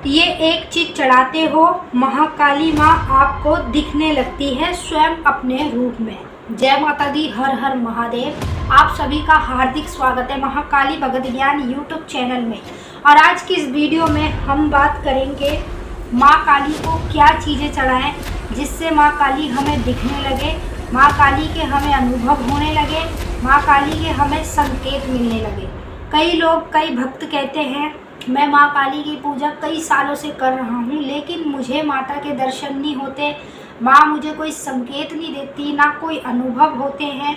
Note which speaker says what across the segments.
Speaker 1: ये एक चीज चढ़ाते हो, महाकाली माँ आपको दिखने लगती है स्वयं अपने रूप में। जय माता दी, हर हर महादेव। आप सभी का हार्दिक स्वागत है महाकाली भगत ज्ञान यूट्यूब चैनल में। और आज की इस वीडियो में हम बात करेंगे माँ काली को क्या चीज़ें चढ़ाएं जिससे माँ काली हमें दिखने लगे, माँ काली के हमें अनुभव होने लगे, माँ काली के हमें संकेत मिलने लगे। कई लोग, कई भक्त कहते हैं मैं माँ काली की पूजा कई सालों से कर रहा हूँ लेकिन मुझे माता के दर्शन नहीं होते, माँ मुझे कोई संकेत नहीं देती, ना कोई अनुभव होते हैं।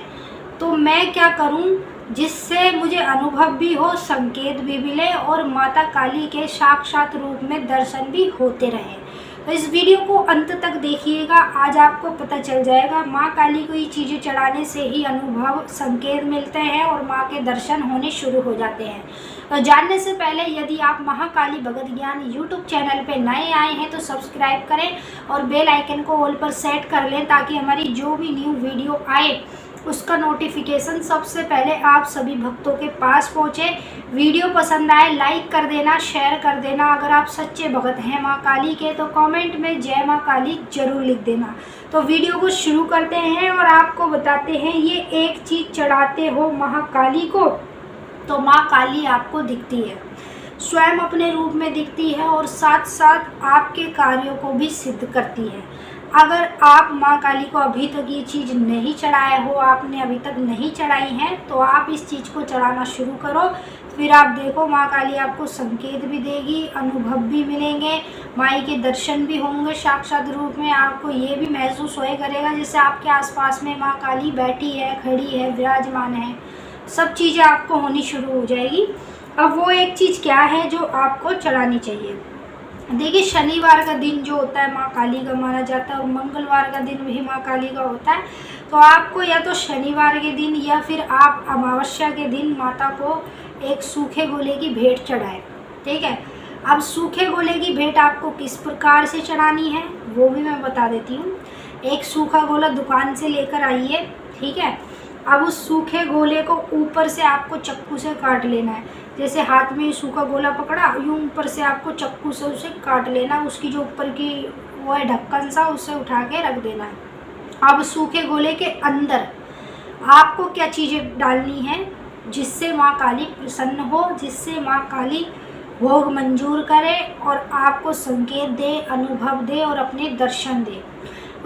Speaker 1: तो मैं क्या करूँ जिससे मुझे अनुभव भी हो, संकेत भी मिले और माता काली के साक्षात रूप में दर्शन भी होते रहे। तो इस वीडियो को अंत तक देखिएगा, आज आपको पता चल जाएगा माँ काली को ये चीज़ें चढ़ाने से ही अनुभव, संकेत मिलते हैं और माँ के दर्शन होने शुरू हो जाते हैं। तो जानने से पहले यदि आप महाकाली भगत ज्ञान यूट्यूब चैनल पे नए आए हैं तो सब्सक्राइब करें और बेल आइकन को ऑल पर सेट कर लें ताकि हमारी जो भी न्यू वीडियो आए उसका नोटिफिकेशन सबसे पहले आप सभी भक्तों के पास पहुँचे। वीडियो पसंद आए लाइक कर देना, शेयर कर देना। अगर आप सच्चे भगत हैं माँ काली के तो कमेंट में जय माँ काली जरूर लिख देना। तो वीडियो को शुरू करते हैं और आपको बताते हैं ये एक चीज़ चढ़ाते हो महाकाली को तो माँ काली आपको दिखती है, स्वयं अपने रूप में दिखती है और साथ साथ आपके कार्यों को भी सिद्ध करती है। अगर आप माँ काली को अभी तक ये चीज़ नहीं चढ़ाए हो, आपने अभी तक नहीं चढ़ाई है तो आप इस चीज़ को चढ़ाना शुरू करो। फिर आप देखो माँ काली आपको संकेत भी देगी, अनुभव भी मिलेंगे, माई के दर्शन भी होंगे साक्षात रूप में। आपको ये भी महसूस होए करेगा जैसे आपके आसपास में माँ काली बैठी है, खड़ी है, विराजमान है। सब चीज़ें आपको होनी शुरू हो जाएगी। अब वो एक चीज़ क्या है जो आपको चढ़ानी चाहिए। देखिए, शनिवार का दिन जो होता है माँ काली का माना जाता है और मंगलवार का दिन भी माँ काली का होता है। तो आपको या तो शनिवार के दिन या फिर आप अमावस्या के दिन माता को एक सूखे गोले की भेंट चढ़ाएं। ठीक है। अब सूखे गोले की भेंट आपको किस प्रकार से चढ़ानी है वो भी मैं बता देती हूँ। एक सूखा गोला दुकान से लेकर आइए। ठीक है। अब उस सूखे गोले को ऊपर से आपको चक्कू से काट लेना है। जैसे हाथ में सूखा गोला पकड़ा, यूँ ऊपर से आपको चक्कू से उसे काट लेना। उसकी जो ऊपर की वो है ढक्कन सा, उसे उठा के रख देना है। अब सूखे गोले के अंदर आपको क्या चीज़ें डालनी है जिससे माँ काली प्रसन्न हो, जिससे माँ काली भोग मंजूर करे और आपको संकेत दे, अनुभव दे और अपने दर्शन दे।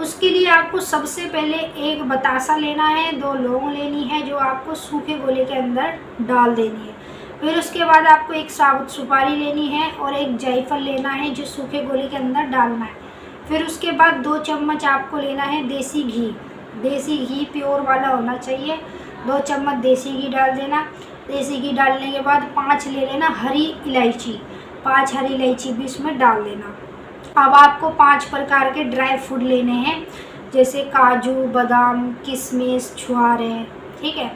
Speaker 1: उसके लिए आपको सबसे पहले एक बतासा लेना है, 2 लौंग लेनी है जो आपको सूखे गोले के अंदर डाल देनी है। फिर उसके बाद आपको एक साबुत सुपारी लेनी है और एक जायफल लेना है जो सूखे गोले के अंदर डालना है। फिर उसके बाद 2 चम्मच आपको लेना है देसी घी। देसी घी प्योर वाला होना चाहिए। 2 चम्मच देसी घी डाल देना। देसी घी डालने के बाद 5 ले लेना हरी इलायची, 5 हरी इलायची भी इसमें डाल देना। अब आपको 5 प्रकार के ड्राई फ्रूट लेने हैं जैसे काजू, बादाम, किशमिश, छुहारे। ठीक है।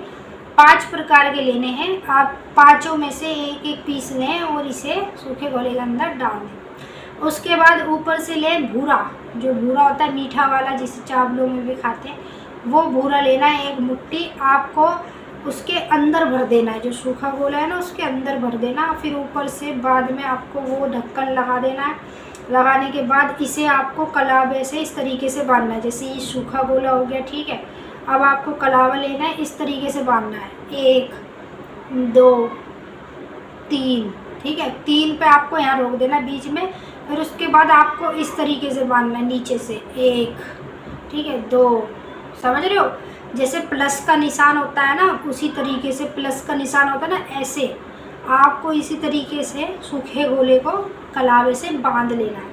Speaker 1: 5 प्रकार के लेने हैं। आप पाँचों में से एक एक पीस लें और इसे सूखे गोले के अंदर डाल दें। उसके बाद ऊपर से लें भूरा, जो भूरा होता है मीठा वाला जिसे चावलों में भी खाते हैं, वो भूरा लेना है 1 मुट्ठी। आपको उसके अंदर भर देना है, जो सूखा गोला है ना उसके अंदर भर देना। फिर ऊपर से बाद में आपको वो ढक्कन लगा देना है। लगाने के बाद इसे आपको कलावे से इस तरीके से बांधना है। जैसे ये सूखा गोला हो गया। ठीक है। अब आपको कलावा लेना है, इस तरीके से बांधना है। 1 2 3। ठीक है। 3 पे आपको यहाँ रोक देना बीच में। फिर उसके बाद आपको इस तरीके से बांधना है नीचे से 1। ठीक है। 2। समझ रहे हो, जैसे प्लस का निशान होता है ना उसी तरीके से प्लस का निशान होता है ना, ऐसे आपको इसी तरीके से सूखे गोले को कलावे से बांध लेना है।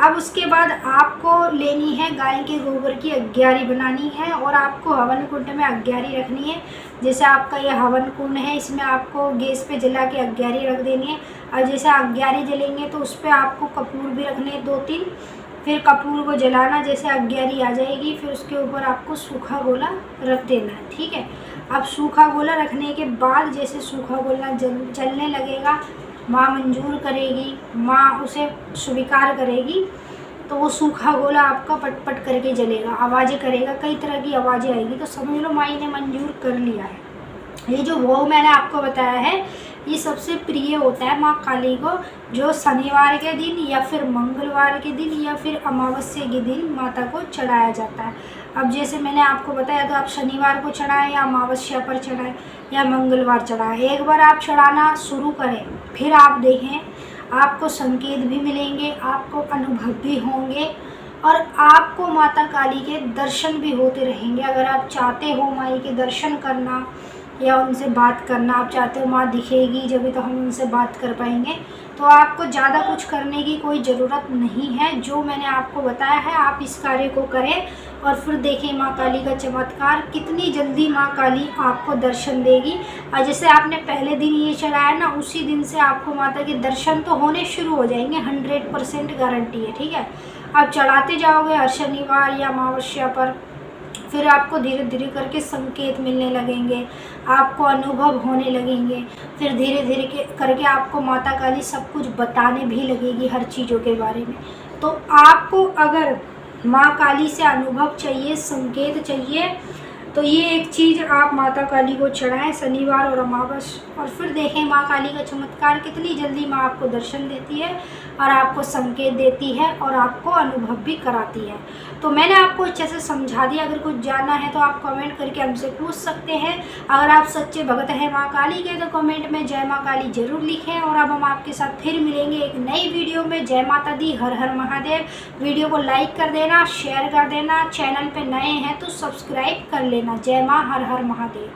Speaker 1: अब उसके बाद आपको लेनी है गाय के गोबर की अग्यारी बनानी है और आपको हवन कुंड में अग्यारी रखनी है। जैसे आपका ये हवन कुंड है, इसमें आपको गैस पे जला के अग्यारी रख देनी है। और जैसे अग्यारी जलेंगे तो उस पर आपको कपूर भी रखने हैं 2-3। फिर कपूर को जलाना, जैसे अग्यारी आ जाएगी फिर उसके ऊपर आपको सूखा गोला रख देना है। ठीक है। अब सूखा गोला रखने के बाद जैसे सूखा गोला जलने लगेगा, माँ मंजूर करेगी, माँ उसे स्वीकार करेगी तो वो सूखा गोला आपका पटपट करके जलेगा, आवाज़ें करेगा, कई तरह की आवाज़ें आएगी। तो समझ लो माई ने मंजूर कर लिया है। ये जो भोग मैंने आपको बताया है ये सबसे प्रिय होता है माँ काली को, जो शनिवार के दिन या फिर मंगलवार के दिन या फिर अमावस्या के दिन माता को चढ़ाया जाता है। अब जैसे मैंने आपको बताया, तो आप शनिवार को चढ़ाएं या अमावस्या पर चढ़ाएं या मंगलवार चढ़ाएं, एक बार आप चढ़ाना शुरू करें, फिर आप देखें आपको संकेत भी मिलेंगे, आपको अनुभव भी होंगे और आपको माता काली के दर्शन भी होते रहेंगे। अगर आप चाहते हो माई के दर्शन करना या उनसे बात करना, आप चाहते हो माँ दिखेगी जब तो हम उनसे बात कर पाएंगे, तो आपको ज़्यादा कुछ करने की कोई ज़रूरत नहीं है। जो मैंने आपको बताया है आप इस कार्य को करें और फिर देखें माँ काली का चमत्कार, कितनी जल्दी माँ काली आपको दर्शन देगी। और जैसे आपने पहले दिन ये चढ़ाया ना, उसी दिन से आपको माता के दर्शन तो होने शुरू हो जाएंगे, 100% गारंटी है। ठीक है, आप चढ़ाते जाओगे हर शनिवार या अमावस्या पर, फिर आपको धीरे धीरे करके संकेत मिलने लगेंगे, आपको अनुभव होने लगेंगे, फिर धीरे धीरे करके आपको माता काली सब कुछ बताने भी लगेगी हर चीज़ों के बारे में। तो आपको अगर माँ काली से अनुभव चाहिए, संकेत चाहिए, तो ये एक चीज़ आप माता काली को चढ़ाएं शनिवार और अमावस्या, और फिर देखें माँ काली का चमत्कार, कितनी जल्दी माँ आपको दर्शन देती है और आपको संकेत देती है और आपको अनुभव भी कराती है। तो मैंने आपको अच्छे से समझा दिया। अगर कुछ जानना है तो आप कमेंट करके हमसे पूछ सकते हैं। अगर आप सच्चे भक्त हैं माँ काली के, तो कमेंट में जय माँ काली जरूर लिखें। और अब हम आपके साथ फिर मिलेंगे एक नई वीडियो में। जय माता दी, हर हर महादेव। वीडियो को लाइक कर देना, शेयर कर देना, चैनल पे नए हैं तो सब्सक्राइब कर लेना। जय माँ, हर हर महादेव।